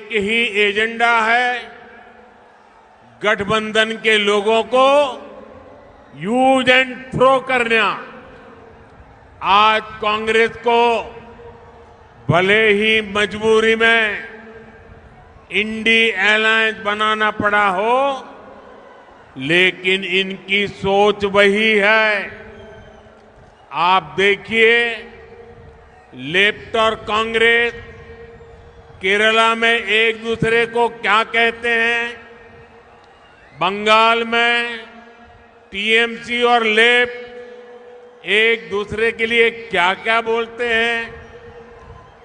एक ही एजेंडा है, गठबंधन के लोगों को यूज एंड थ्रो करना। आज कांग्रेस को भले ही मजबूरी में इंडी अलायंस बनाना पड़ा हो, लेकिन इनकी सोच वही है। आप देखिए, लेफ्ट और कांग्रेस केरला में एक दूसरे को क्या कहते हैं, बंगाल में टीएमसी और लेफ्ट एक दूसरे के लिए क्या क्या बोलते हैं,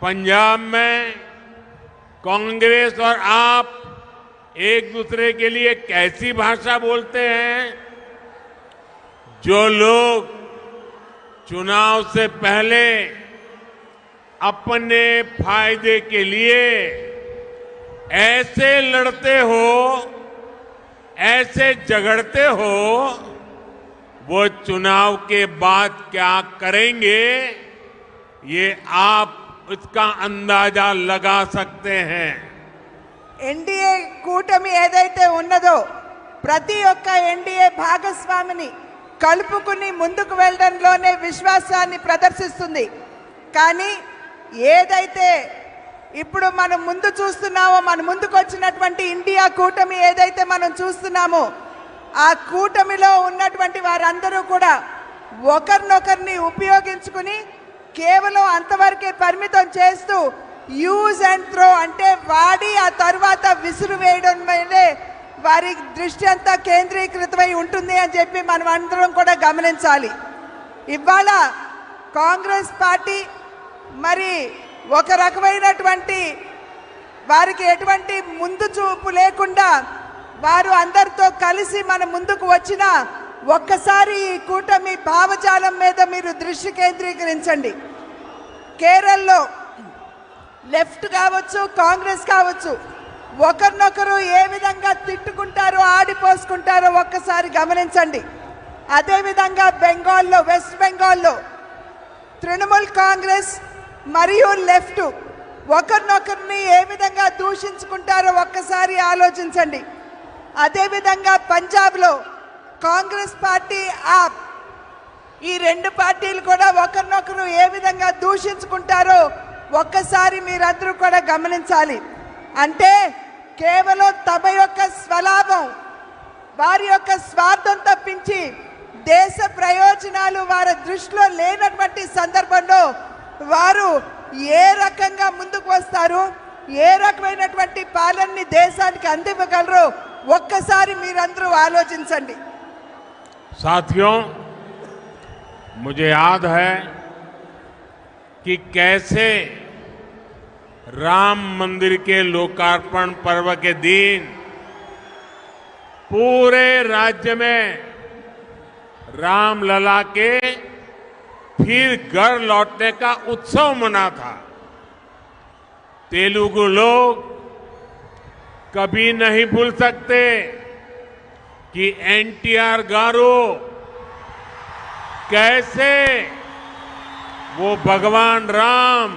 पंजाब में कांग्रेस और आप एक दूसरे के लिए कैसी भाषा बोलते हैं। जो लोग चुनाव से पहले अपने फायदे के लिए ऐसे लड़ते हो, ऐसे झगड़ते हो, वो चुनाव के बाद क्या करेंगे, ये आप इसका अंदाजा लगा सकते हैं। ఎన్డీఏ కూటమి ఏదైతే ఉన్నదో ప్రతి ఒక్క ఎన్డీఏ భాగస్వామిని కలుపుకుని ముందుకు వెళ్ళడంలోనే విశ్వాసాన్ని ప్రదర్శిస్తుంది. కానీ ఏదైతే ఇప్పుడు మనం ముందు చూస్తున్నామో, మన ముందుకు వచ్చినటువంటి ఇండియా కూటమి ఏదైతే మనం చూస్తున్నామో, ఆ కూటమిలో ఉన్నటువంటి వారందరూ కూడా ఒకరినొకరిని ఉపయోగించుకుని కేవలం అంతవరకే పరిమితం చేస్తూ యూజ్ అండ్ త్రో అంటే వాడి ఆ తర్వాత విసురు వేయడం మీదే వారి దృష్టి అంతా కేంద్రీకృతమై ఉంటుంది అని చెప్పి మనం అందరం కూడా గమనించాలి. ఇవాళ కాంగ్రెస్ పార్టీ మరి ఒక రకమైనటువంటి వారికి ఎటువంటి ముందు చూపు లేకుండా వారు అందరితో కలిసి మన ముందుకు వచ్చిన ఒక్కసారి ఈ కూటమి భావజాలం మీద మీరు దృష్టి కేంద్రీకరించండి. కేరళలో లెఫ్ట్ కావచ్చు, కాంగ్రెస్ కావచ్చు, ఒకరినొకరు ఏ విధంగా తిట్టుకుంటారో, ఆడిపోసుకుంటారో ఒక్కసారి గమనించండి. అదేవిధంగా బెంగాల్లో, వెస్ట్ బెంగాల్లో తృణమూల్ కాంగ్రెస్ మరియు లెఫ్ట్ ఒకరినొకరిని ఏ విధంగా దూషించుకుంటారో ఒక్కసారి ఆలోచించండి. అదేవిధంగా పంజాబ్లో కాంగ్రెస్ పార్టీ, ఆప్, ఈ రెండు పార్టీలు కూడా ఒకరినొకరు ఏ విధంగా దూషించుకుంటారో ఒక్కసారి మీరందరూ కూడా గమనించాలి. అంటే కేవలం తమ యొక్క స్వలాభం, వారి యొక్క స్వార్థం తప్పించి దేశ ప్రయోజనాలు వారి దృష్టిలో లేనటువంటి సందర్భంలో వారు ఏ రకంగా ముందుకు వస్తారు, ఏ రకమైనటువంటి పాలనని దేశానికి అందివ్వగలరో ఒక్కసారి మీరందరూ ఆలోచించండి. साथियों, मुझे याद है कि कैसे राम मंदिर के लोकार्पण पर्व के दिन पूरे राज्य में रामलला के फिर घर लौटने का उत्सव मना था। तेलुगु लोग कभी नहीं भूल सकते कि एनटीआर गारू कैसे वो भगवान राम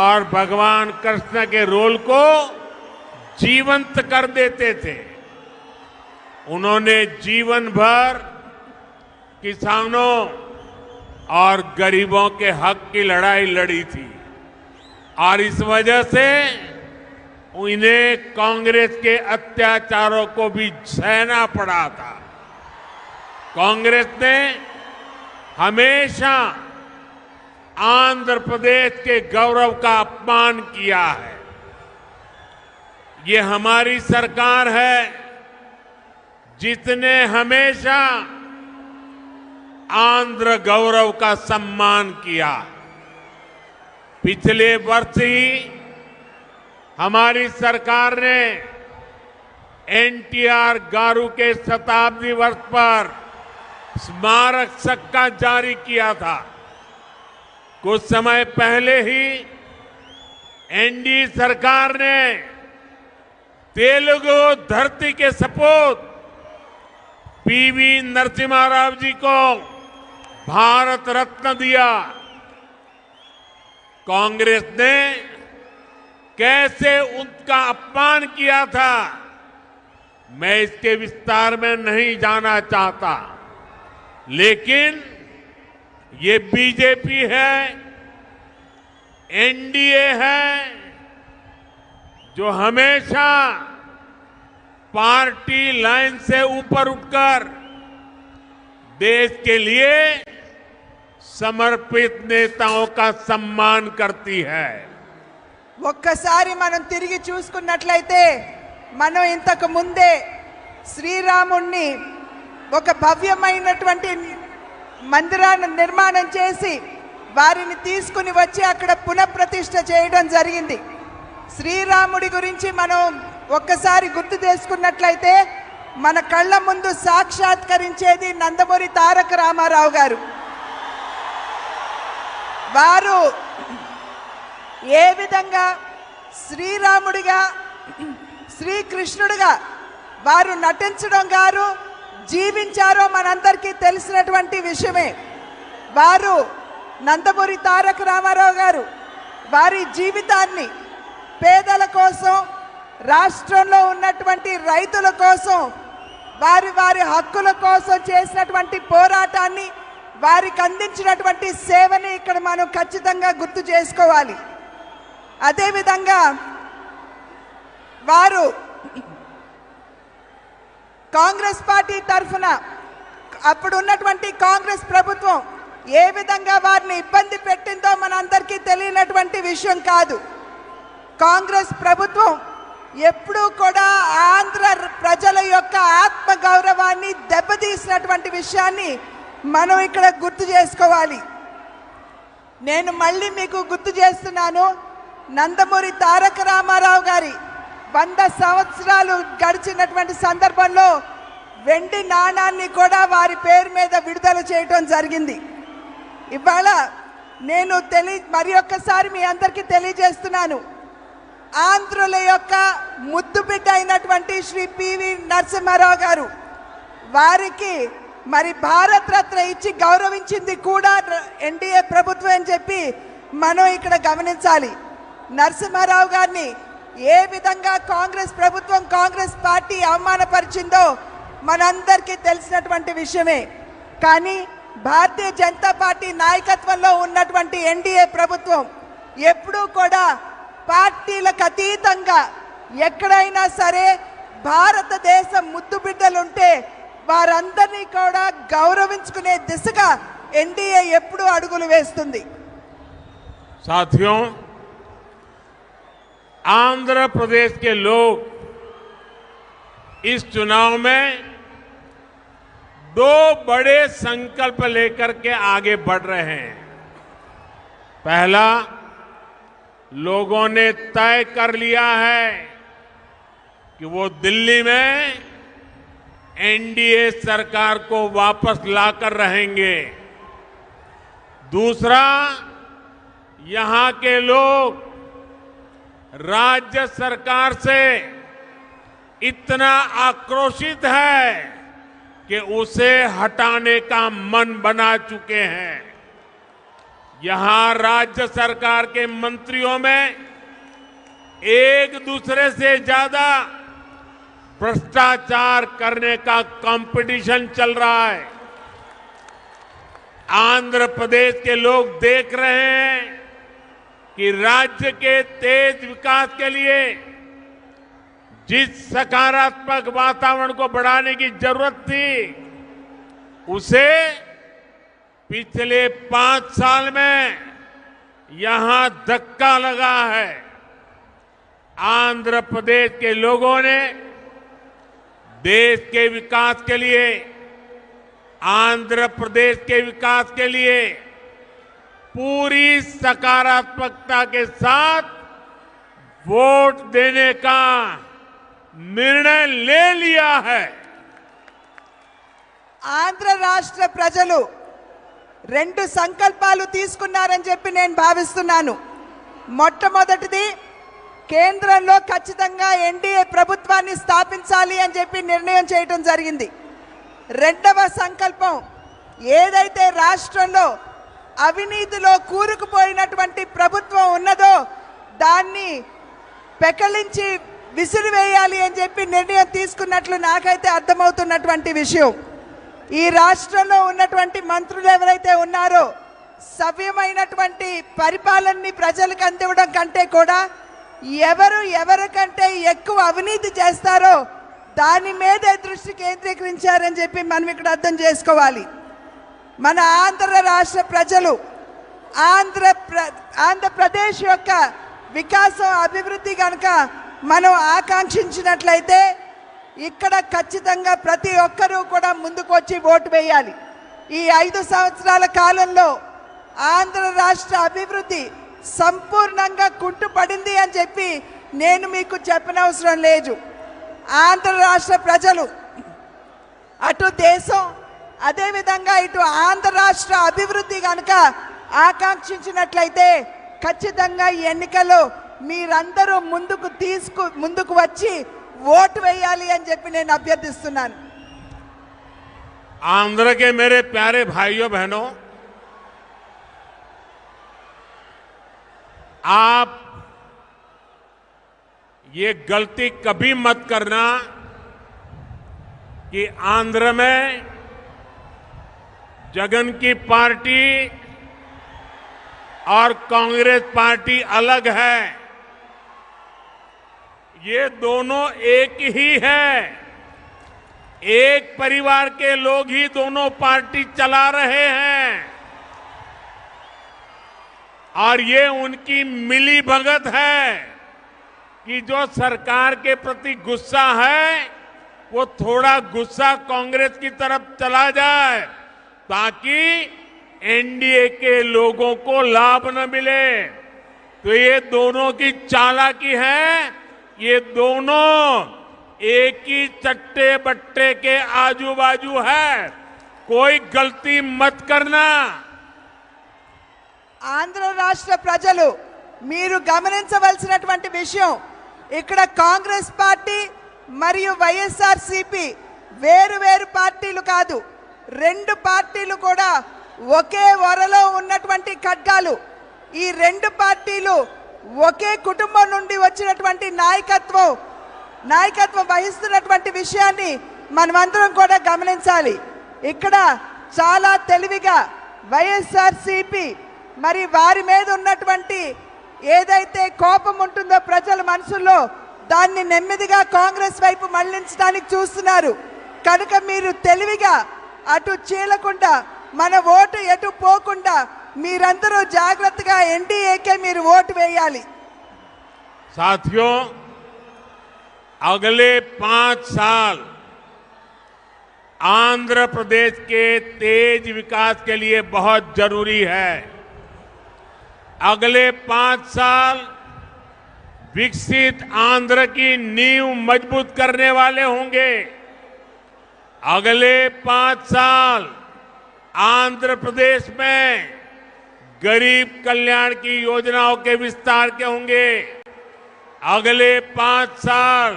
और भगवान कृष्ण के रोल को जीवंत कर देते थे। उन्होंने जीवन भर किसानों और गरीबों के हक की लड़ाई लड़ी थी और इस वजह से इन्हें कांग्रेस के अत्याचारों को भी सहना पड़ा था। कांग्रेस ने हमेशा आंध्र प्रदेश के गौरव का अपमान किया है। ये हमारी सरकार है जिसने हमेशा आंध्र गौरव का सम्मान किया। पिछले वर्ष ही हमारी सरकार ने एनटीआर गारू के शताब्दी वर्ष पर स्मारक सिक्का जारी किया था। कुछ समय पहले ही एनडीए सरकार ने तेलुगु धरती के सपूत पीवी नरसिम्हा राव जी को भारत रत्न दिया। कांग्रेस ने कैसे उनका अपमान किया था, मैं इसके विस्तार में नहीं जाना चाहता। लेकिन ये बीजेपी है, एनडीए है, जो हमेशा पार्टी लाइन से ऊपर उठकर देश के लिए समर्पित नेताओं का सम्मान करती है। ఒక్కసారి మనం తిరిగి చూసుకున్నట్లయితే మనం ఇంతకు ముందే శ్రీరాముణ్ణి ఒక భవ్యమైనటువంటి మందిరాన్ని నిర్మాణం చేసి వారిని తీసుకుని వచ్చి అక్కడ పునఃప్రతిష్ఠ చేయడం జరిగింది. శ్రీరాముడి గురించి మనం ఒక్కసారి గుర్తు చేసుకున్నట్లయితే మన కళ్ళ ముందు సాక్షాత్కరించేది నందమూరి తారక రామారావు గారు. వారు ఏ విధంగా శ్రీరాముడిగా శ్రీకృష్ణుడిగా వారు నటించడం గారు జీవించారో మనందరికీ తెలిసినటువంటి విషయమే. వారు నందమూరి తారక రామారావు గారు వారి జీవితాన్ని పేదల కోసం, రాష్ట్రంలో ఉన్నటువంటి రైతుల కోసం, వారి వారి హక్కుల కోసం చేసినటువంటి పోరాటాన్ని, వారికి అందించినటువంటి సేవని ఇక్కడ మనం ఖచ్చితంగా గుర్తు చేసుకోవాలి. అదేవిధంగా వారు కాంగ్రెస్ పార్టీ తరఫున అప్పుడు ఉన్నటువంటి కాంగ్రెస్ ప్రభుత్వం ఏ విధంగా వారిని ఇబ్బంది పెట్టిందో మనందరికీ తెలియనటువంటి విషయం కాదు. కాంగ్రెస్ ప్రభుత్వం ఎప్పుడూ కూడా ఆంధ్ర ప్రజల యొక్క ఆత్మ గౌరవాన్ని దెబ్బతీసినటువంటి విషయాన్ని మనం ఇక్కడ గుర్తు చేసుకోవాలి. నేను మళ్ళీ మీకు గుర్తు చేస్తున్నాను, నందమూరి తారక రామారావు గారి 100 సంవత్సరాలు గడిచినటువంటి సందర్భంలో వెండి నాణాన్ని కూడా వారి పేరు మీద విడుదల చేయడం జరిగింది. ఇవాళ నేను మరి ఒక్కసారి మీ అందరికీ తెలియజేస్తున్నాను, ఆంధ్రుల యొక్క ముద్దు బిడ్డ అయినటువంటి శ్రీ పివి నరసింహారావు గారు వారికి మరి భారత రత్న ఇచ్చి గౌరవించింది కూడా ఎన్డీఏ ప్రభుత్వం అని చెప్పి మనం ఇక్కడ గమనించాలి. నరసింహారావు గారిని ఏ విధంగా కాంగ్రెస్ ప్రభుత్వం, కాంగ్రెస్ పార్టీ అవమానపరిచిందో మనందరికీ తెలిసినటువంటి విషయమే. కానీ భారతీయ జనతా పార్టీ నాయకత్వంలో ఉన్నటువంటి ఎన్డీఏ ప్రభుత్వం ఎప్పుడూ కూడా పార్టీలకు అతీతంగా ఎక్కడైనా సరే భారతదేశం ముద్దు బిడ్డలుంటే వారందరినీ కూడా గౌరవించుకునే దిశగా ఎన్డీఏ ఎప్పుడూ అడుగులు వేస్తుంది. साथियों, आंध्र प्रदेश के लोग इस चुनाव में 2 बड़े संकल्प लेकर के आगे बढ़ रहे हैं। पहला, लोगों ने तय कर लिया है कि वो दिल्ली में एनडीए सरकार को वापस लाकर रहेंगे। दूसरा, यहां के लोग राज्य सरकार से इतना आक्रोशित है कि उसे हटाने का मन बना चुके हैं। यहां राज्य सरकार के मंत्रियों में एक दूसरे से ज्यादा भ्रष्टाचार करने का कंपटीशन चल रहा है। आंध्र प्रदेश के लोग देख रहे हैं कि राज्य के तेज विकास के लिए जिस सकारात्मक वातावरण को बढ़ाने की जरूरत थी, उसे पिछले 5 साल में यहां धक्का लगा है। आंध्र प्रदेश के लोगों ने देश के विकास के लिए, आंध्र प्रदेश के विकास के लिए पूरी सकारात्मकता के साथ वोट देने का निर्णय ले लिया है। ఆంధ్ర రాష్ట్ర ప్రజలు 2 సంకల్పాలు తీసుకున్నారని చెప్పి నేను భావిస్తున్నాను. మొట్టమొదటిది, కేంద్రంలో ఖచ్చితంగా ఎన్డీఏ ప్రభుత్వాన్ని స్థాపించాలి అని చెప్పి నిర్ణయం చేయడం జరిగింది. రెండవ సంకల్పం, ఏదైతే రాష్ట్రంలో అవినీతిలో కూరుకుపోయినటువంటి ప్రభుత్వం ఉన్నదో దాన్ని పెకలించి విసిరివేయాలి అని చెప్పి నిర్ణయం తీసుకున్నట్లు నాకైతే అర్థమవుతున్నటువంటి విషయం. ఈ రాష్ట్రంలో ఉన్నటువంటి మంత్రులు ఎవరైతే ఉన్నారో సవ్యమైనటువంటి పరిపాలనని ప్రజలకు అందివ్వడం కంటే కూడా ఎవరికంటే ఎక్కువ అవినీతి చేస్తారో దాని మీదే దృష్టి కేంద్రీకరించారని చెప్పి మనం ఇక్కడ అర్థం చేసుకోవాలి. మన ఆంధ్ర రాష్ట్ర ప్రజలు ఆంధ్రప్రదేశ్ యొక్క వికాసం అభివృద్ధి కనుక మనం ఆకాంక్షించినట్లయితే ఇక్కడ ఖచ్చితంగా ప్రతి ఒక్కరూ కూడా ముందుకు వచ్చి ఓటు వేయాలి. ఈ 5 సంవత్సరాల కాలంలో ఆంధ్ర రాష్ట్ర అభివృద్ధి సంపూర్ణంగా కుంటుపడింది అని చెప్పి నేను మీకు చెప్పనవసరం లేదు. ఆంధ్ర రాష్ట్ర ప్రజలు అటు దేశం అదేవిధంగా ఇటు ఆంధ్ర రాష్ట్ర అభివృద్ధి కనుక ఆకాంక్షించినట్లయితే ఖచ్చితంగా ఈ ఎన్నికల్లో మీరందరూ ముందుకు వచ్చి ఓటు వేయాలి అని చెప్పి నేను అభ్యర్థిస్తున్నాను. आंध्र के मेरे प्यारे भाइयों बहनों, आप ये गलती कभी मत करना कि आंध्र में जगन की पार्टी और कांग्रेस पार्टी अलग है. ये दोनों एक ही है. एक परिवार के लोग ही दोनों पार्टी चला रहे हैं और ये उनकी मिली भगत है कि जो सरकार के प्रति गुस्सा है वो थोड़ा गुस्सा कांग्रेस की तरफ चला जाए ताकि एनडीए के लोगों को लाभ न मिले. तो ये दोनों की चालाकी है. ये दोनों एक ही चट्टे बट्टे के आजू बाजू है. कोई गलती मत करना. ఆంధ్ర రాష్ట్ర ప్రజలు మీరు గమనించవలసినటువంటి విషయం, ఇక్కడ కాంగ్రెస్ పార్టీ మరియు వైఎస్ఆర్సీపీ వేరు పార్టీలు కాదు. 2 పార్టీలు కూడా ఒకే వరలో ఉన్నటువంటి ఖడ్గాలు. ఈ 2 పార్టీలు ఒకే కుటుంబం నుండి వచ్చినటువంటి నాయకత్వం వహిస్తున్నటువంటి విషయాన్ని మనమందరం కూడా గమనించాలి. ఇక్కడ చాలా తెలివిగా వైఎస్ఆర్సీపీ మరి వారి మీద ఉన్నటువంటి ఏదైతే కోపం ఉంటుందో ప్రజల మనసుల్లో దాన్ని నెమ్మదిగా కాంగ్రెస్ వైపు మళ్లించడానికి చూస్తున్నారు. కనుక మీరు తెలివిగా అటు చీలకుండా మన ఓటు ఎటు పోకుండా మీరందరూ జాగ్రత్తగా ఎన్డీఏకే మీరు ఓటు వేయాలి. साथियों, अगले 5 साल आंध्र प्रदेश के तेज विकास के लिए बहुत जरूरी है. अगले 5 साल विकसित आंध्र की नींव मजबूत करने वाले होंगे. अगले 5 साल आंध्र प्रदेश में गरीब कल्याण की योजनाओं के विस्तार के होंगे. अगले 5 साल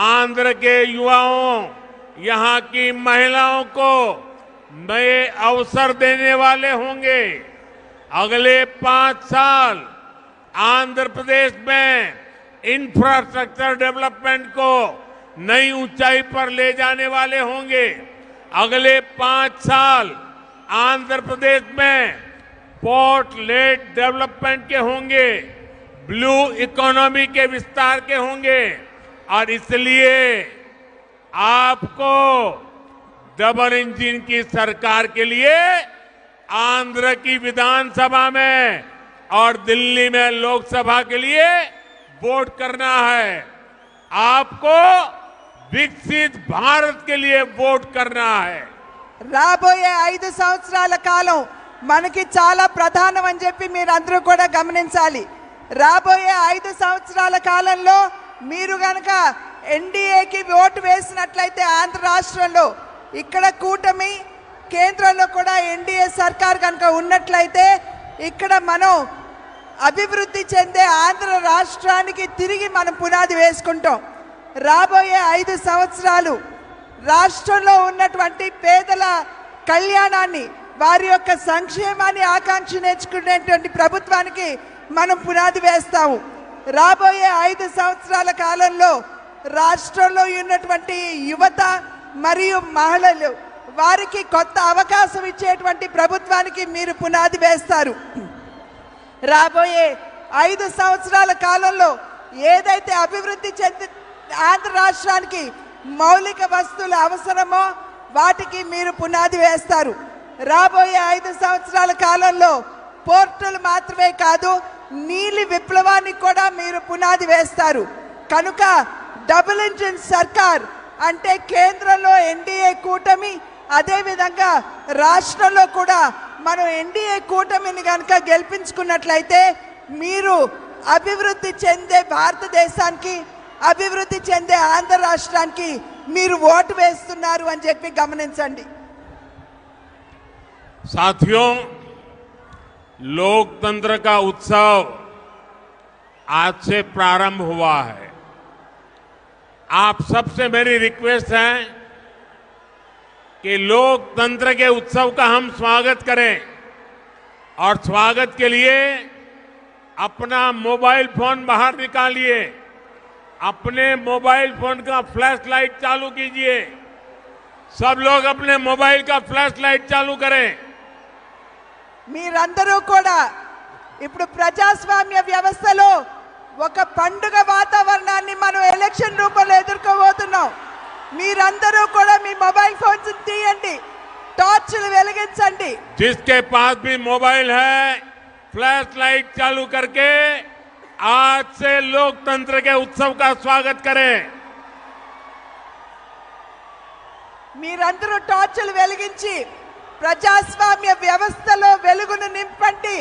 आंध्र के युवाओं, यहां की महिलाओं को नए अवसर देने वाले होंगे. अगले 5 साल आंध्र प्रदेश में इंफ्रास्ट्रक्चर डेवलपमेंट को नई ऊंचाई पर ले जाने वाले होंगे. अगले 5 साल आंध्र प्रदेश में पोर्ट लेड डेवलपमेंट के होंगे, ब्लू इकोनॉमी के विस्तार के होंगे. और इसलिए आपको डबल इंजन की सरकार के लिए आंध्र की विधानसभा में और दिल्ली में लोकसभा के लिए वोट करना है. आपको विकसित भारत के लिए वोट करना है. రాబోయే 5 సంవత్సరాల కాలం మనకి చాలా ప్రధానం అని చెప్పి మీరందరూ కూడా గమనించాలి. రాబోయే 5 సంవత్సరాల కాలంలో మీరు గనక ఎన్డీఏకి ఓటు వేసినట్లయితే ఆంధ్ర రాష్ట్రంలో ఇక్కడ కూటమి కేంద్రంలో కూడా ఎన్డీఏ సర్కార్ కనుక ఉన్నట్లయితే ఇక్కడ మనం అభివృద్ధి చెందే ఆంధ్ర రాష్ట్రానికి తిరిగి మనం పునాది వేసుకుంటాం. రాబోయే 5 సంవత్సరాలు రాష్ట్రంలో ఉన్నటువంటి పేదల కళ్యాణాన్ని వారి యొక్క సంక్షేమాన్ని ఆకాంక్షించుకునేటువంటి ప్రభుత్వానికి మనం పునాది వేస్తాము. రాబోయే 5 సంవత్సరాల కాలంలో రాష్ట్రంలో ఉన్నటువంటి యువత మరియు మహిళలు వారికి కొత్త అవకాశం ఇచ్చేటువంటి ప్రభుత్వానికి మీరు పునాది వేస్తారు. రాబోయే 5 సంవత్సరాల కాలంలో ఏదైతే అభివృద్ధి చెంది ఆంధ్ర రాష్ట్రానికి మౌలిక వస్తువులు అవసరమో వాటికి మీరు పునాది వేస్తారు. రాబోయే 5 సంవత్సరాల కాలంలో పోర్టులు మాత్రమే కాదు, నీలి విప్లవానికి కూడా మీరు పునాది వేస్తారు. కనుక డబుల్ ఇంజిన్ సర్కార్ అంటే కేంద్రంలో ఎన్డీఏ కూటమి, అదేవిధంగా రాష్ట్రంలో కూడా మనం ఎన్డీఏ కూటమిని కనుక గెలిపించుకున్నట్లయితే మీరు అభివృద్ధి చెందే భారతదేశానికి, అభివృద్ధి చెందే ఆంధ్ర రాష్ట్రానికి మీరు ఓటు వేస్తున్నారు అని చెప్పి గమనించండి. साथियों, लोकतंत्र का उत्सव आज से प्रारंभ हुआ है. आप सबसे मेरी रिक्वेस्ट है कि लोकतंत्र के उत्सव का हम स्वागत करें और स्वागत के लिए अपना मोबाइल फोन बाहर निकालिए, अपने मोबाइल फोन का फ्लैश लाइट चालू कीजिए. सब लोग अपने मोबाइल का फ्लैश लाइट चालू करें. మీరందరూ కూడా ఇప్పుడు ప్రజాస్వామ్య వ్యవస్థలో ఒక పండుగ వాతావరణాన్ని మనం ఎలక్షన్ రూపంలో ఎదుర్కోబోతున్నాం. మీరందరూ కూడా మీ మొబైల్ ఫోన్స్ తీయండి, టార్చ్లు వెలిగించండి. जिसके पास भी मोबाइल है फ्लैश लाइट चालू करके आज से लोकतंत्र के उत्सव का स्वागत करें. మీరందరూ టార్చ్లు వెలిగించి ప్రజాస్వామ్య వ్యవస్థలో వెలుగును నింపండి.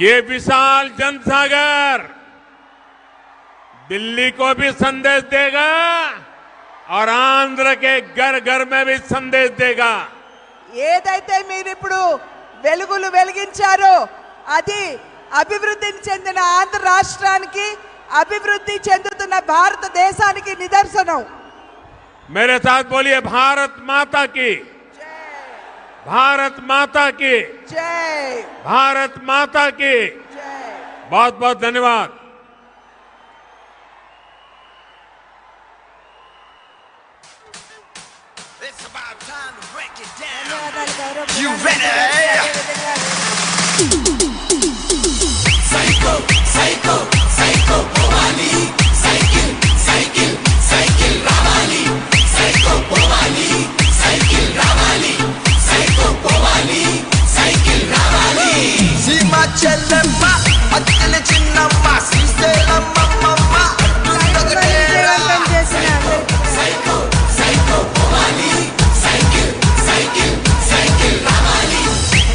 ये विशाल जनसागर दिल्ली को भी संदेश देगा और आंध्र के घर घर में भी संदेश देगा. ఏదైతే మీరు ఇప్పుడు వెలుగులు వెలిగించారో అది అభివృద్ధిని చెందిన ఆంధ్ర రాష్ట్రానికి, అభివృద్ధి చెందుతున్న భారతదేశానికి నిదర్శనం. मेरे साथ बोलिए भारत माता की, भारत माता की, जय भारत माता की. जय. बहुत बहुत धन्यवाद. It's about time to break it down. ధన్యవాదాలు గౌరవ You ప్రధానమంత్రి ready? గారు. Psycho, psycho, psycho, Bhavani. Cycle, cycle, cycle, Ravali. Psycho, Bhavani. Cycle, Ravali. Psycho, Bhavani. Cycle, Ravali. Sima Chellamma, Attile Chinnamma, Sriselamma, Mamma, విజయవంతం చేసిన అందరికీ Psycho, psycho, Bhavani. Cycle, cycle, cycle, Ravali.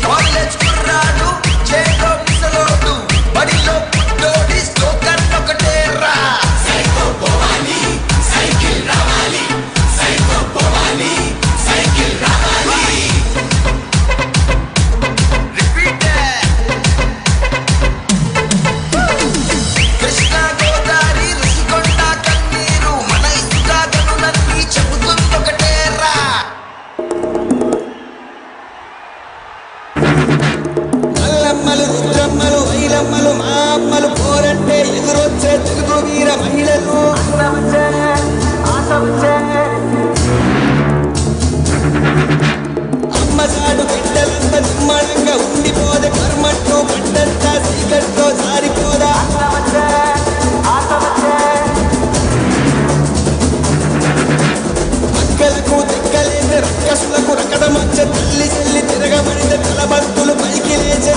College kurradu, chelo misalodu, badiలో పుట్టోడి slogan ఒకటేరా. Psycho, Bhavani. Cycle, Ravali. Psycho, Bhavani. Cycle, Ravali. Repeat it. Krishna Godavari Rushikonda కన్నీరు మన ఇసుక గనులన్నీ చెబుతుందొకటేరా. అల్లమ్మలు రుద్రమ్మలు ఐలమ్మలు మా అమ్మలు పోరంటే ఎదురొచ్చే తెలుగు వీర మహిళలు అమ్మసాడు బిడ్డలంత నిమ్మడంగా ఉండిపోదే కర్మట్టు పడ్డంతా సీకట్లో సారిపోదా అక్కలకు తెక్కలేని రక్కసులకు రకడమచ్చ తల్లి చెల్లి తిరగబడితే తలబంతులు పైకి లేచే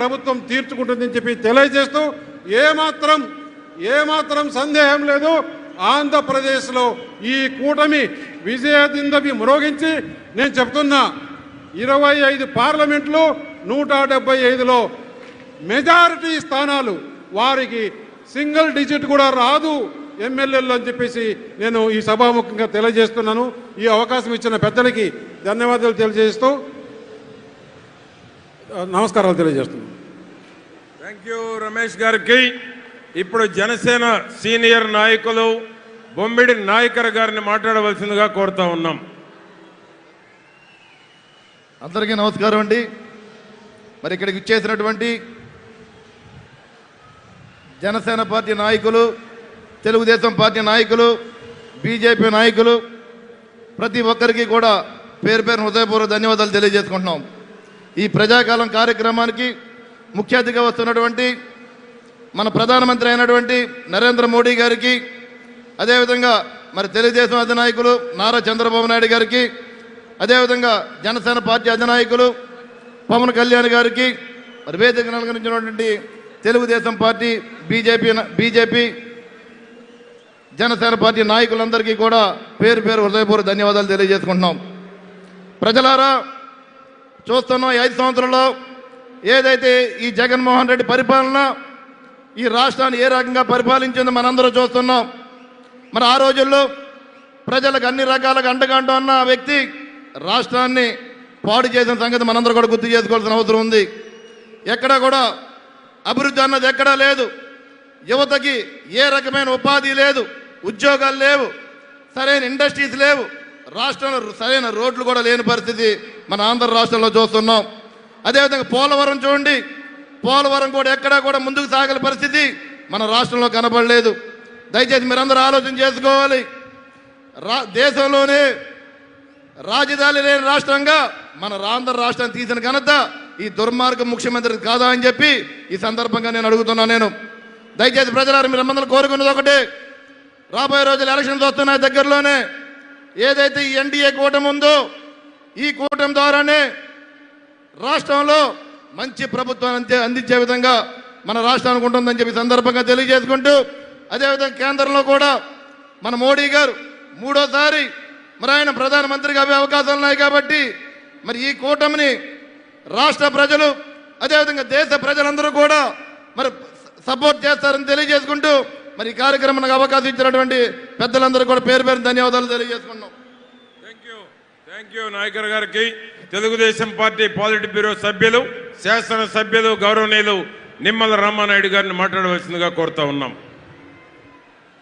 ప్రభుత్వం తీర్చుకుంటుందని చెప్పి తెలియజేస్తూ ఏమాత్రం సందేహం లేదు, ఆంధ్రప్రదేశ్లో ఈ కూటమి విజయదిందమి మ్రోగించి నేను చెప్తున్నా 25 పార్లమెంట్లు 175లో మెజారిటీ స్థానాలు, వారికి సింగిల్ డిజిట్ కూడా రాదు ఎమ్మెల్యేలు అని చెప్పేసి నేను ఈ సభాముఖంగా తెలియజేస్తున్నాను. ఈ అవకాశం ఇచ్చిన పెద్దలకి ధన్యవాదాలు తెలియజేస్తూ నమస్కారాలు తెలియజేస్తున్నాను. థ్యాంక్ యూ రమేష్ గారికి. ఇప్పుడు జనసేన సీనియర్ నాయకులు బొమ్మిడి నాయకర్ గారిని మాట్లాడవలసిందిగా కోరుతా ఉన్నాం. అందరికీ నమస్కారం అండి. మరి ఇక్కడికి ఇచ్చేసినటువంటి జనసేన పార్టీ నాయకులు, తెలుగుదేశం పార్టీ నాయకులు, బీజేపీ నాయకులు, ప్రతి ఒక్కరికి కూడా పేరు హృదయపూర్వక ధన్యవాదాలు తెలియజేసుకుంటున్నాం. ఈ ప్రజాకాలం కార్యక్రమానికి ముఖ్య అతిథిగా వస్తున్నటువంటి మన ప్రధానమంత్రి అయినటువంటి నరేంద్ర మోడీ గారికి, అదేవిధంగా మరి తెలుగుదేశం అధినాయకులు నారా చంద్రబాబు నాయుడు గారికి, అదేవిధంగా జనసేన పార్టీ అధినాయకులు పవన్ కళ్యాణ్ గారికి, మరి వేదికను అలంకరించినటువంటి Telugu Desam party, BJP Janasena party నాయకులందరికీ కూడా పేరు హృదయపూర్వక ధన్యవాదాలు తెలియజేసుకుంటున్నాం. ప్రజలారా, చూస్తున్నాం 5 సంవత్సరాల్లో ఏదైతే ఈ జగన్మోహన్ రెడ్డి పరిపాలన ఈ రాష్ట్రాన్ని ఏ రకంగా పరిపాలించిందో మనందరూ చూస్తున్నాం. మరి ఆ రోజుల్లో ప్రజలకు అన్ని రకాలుగా అండగంట ఉన్న వ్యక్తి రాష్ట్రాన్ని పాడు చేసిన సంగతి మనందరూ కూడా గుర్తు చేసుకోవాల్సిన అవసరం ఉంది. ఎక్కడా కూడా అభివృద్ధి అన్నది ఎక్కడా లేదు. యువతకి ఏ రకమైన ఉపాధి లేదు, ఉద్యోగాలు లేవు, సరైన ఇండస్ట్రీస్ లేవు, రాష్ట్రంలో సరైన రోడ్లు కూడా లేని పరిస్థితి మన ఆంధ్ర రాష్ట్రంలో చూస్తున్నాం. అదేవిధంగా పోలవరం చూడండి, పోలవరం కూడా ఎక్కడా కూడా ముందుకు సాగల పరిస్థితి మన రాష్ట్రంలో కనబడలేదు. దయచేసి మీరందరూ ఆలోచన చేసుకోవాలి. దేశంలోనే రాజధాని లేని రాష్ట్రంగా మన ఆంధ్ర రాష్ట్రాన్ని తీసిన ఘనత ఈ దుర్మార్గ ముఖ్యమంత్రి కాదా అని చెప్పి ఈ సందర్భంగా నేను అడుగుతున్నాను. దయచేసి ప్రజలారు మీరు అందరూ కోరుకున్నది ఒకటే, రాబోయే రోజులు ఎలక్షన్స్ వస్తున్నాయి దగ్గరలోనే. ఏదైతే ఈ ఎన్డీఏ కూటమి ఉందో ఈ కూటమి ద్వారానే రాష్ట్రంలో మంచి ప్రభుత్వాన్ని అందించే విధంగా మన రాష్ట్రానికి ఉంటుందని చెప్పి సందర్భంగా తెలియజేసుకుంటూ, అదేవిధంగా కేంద్రంలో కూడా మన మోడీ గారు 3వ మరి ఆయన ప్రధానమంత్రిగా అయ్యే అవకాశాలు ఉన్నాయి కాబట్టి మరి ఈ కూటమిని రాష్ట్ర ప్రజలు అదేవిధంగా దేశ ప్రజలందరూ కూడా మరి సపోర్ట్ చేస్తారని తెలియజేసుకుంటూ మరి ఈ కార్యక్రమానికి అవకాశం ఇచ్చినటువంటి పెద్దలందరూ కూడా పేరు ధన్యవాదాలు తెలియజేసుకున్నాం. థ్యాంక్ యూ నాయకర్ గారికి. తెలుగుదేశం పార్టీ పాలిట్ బ్యూరో సభ్యులు, శాసన సభ్యులు, గౌరవనీయులు నిమ్మల రామానాయుడు గారిని మాట్లాడవలసిందిగా కోరుతా ఉన్నాం.